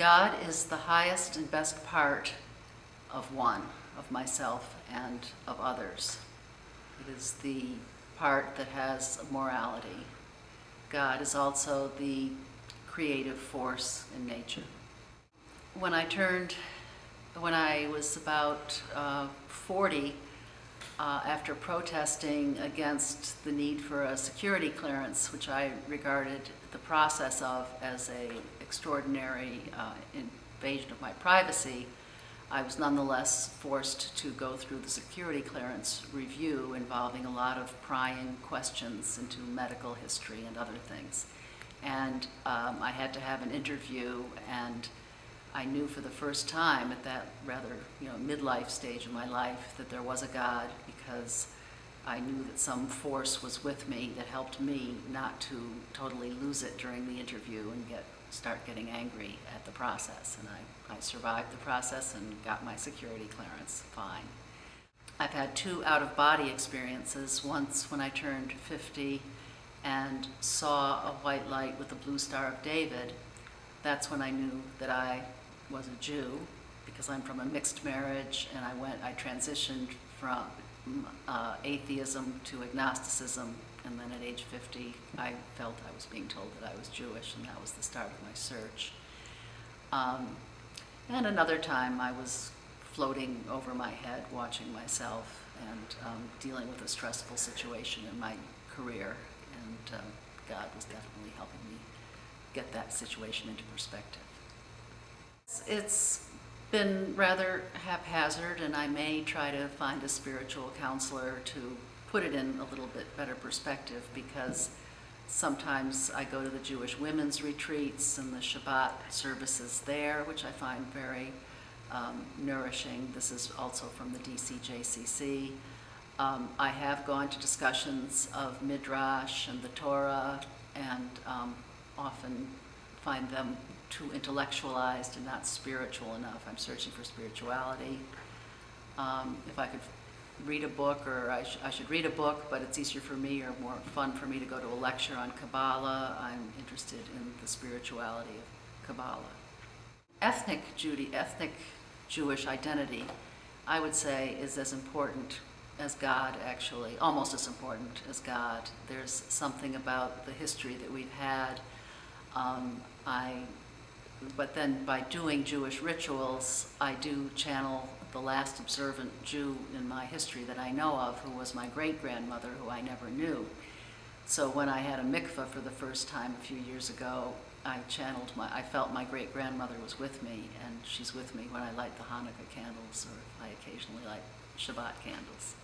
God is the highest and best part of one, of myself and of others. It is the part that has morality. God is also the creative force in nature. When I was about 40, after protesting against the need for a security clearance, which I regarded the process of as an extraordinary invasion of my privacy, I was nonetheless forced to go through the security clearance review involving a lot of prying questions into medical history and other things. And I had to have an interview, and I knew for the first time at that rather midlife stage of my life that there was a God, because I knew that some force was with me that helped me not to totally lose it during the interview and start getting angry at the process. And I survived the process and got my security clearance fine. I've had 2 out-of-body experiences. Once when I turned 50 and saw a white light with the blue Star of David. That's when I knew that I was a Jew, because I'm from a mixed marriage, and I transitioned from atheism to agnosticism, and then at age 50 I felt I was being told that I was Jewish, and that was the start of my search. And another time I was floating over my head, watching myself, and dealing with a stressful situation in my career, and God was definitely helping me get that situation into perspective. It's been rather haphazard, and I may try to find a spiritual counselor to put it in a little bit better perspective, because sometimes I go to the Jewish women's retreats and the Shabbat services there, which I find very nourishing. This is also from the DCJCC. I have gone to discussions of Midrash and the Torah, and often find them too intellectualized and not spiritual enough. I'm searching for spirituality. If I could read a book, or I should read a book, but it's easier for me or more fun for me to go to a lecture on Kabbalah. I'm interested in the spirituality of Kabbalah. Ethnic Jewish identity, I would say, is as important as God, actually, almost as important as God. There's something about the history that we've had. But then by doing Jewish rituals, I do channel the last observant Jew in my history that I know of, who was my great-grandmother, who I never knew. So when I had a mikveh for the first time a few years ago, I felt my great-grandmother was with me, and she's with me when I light the Hanukkah candles, or I occasionally light Shabbat candles.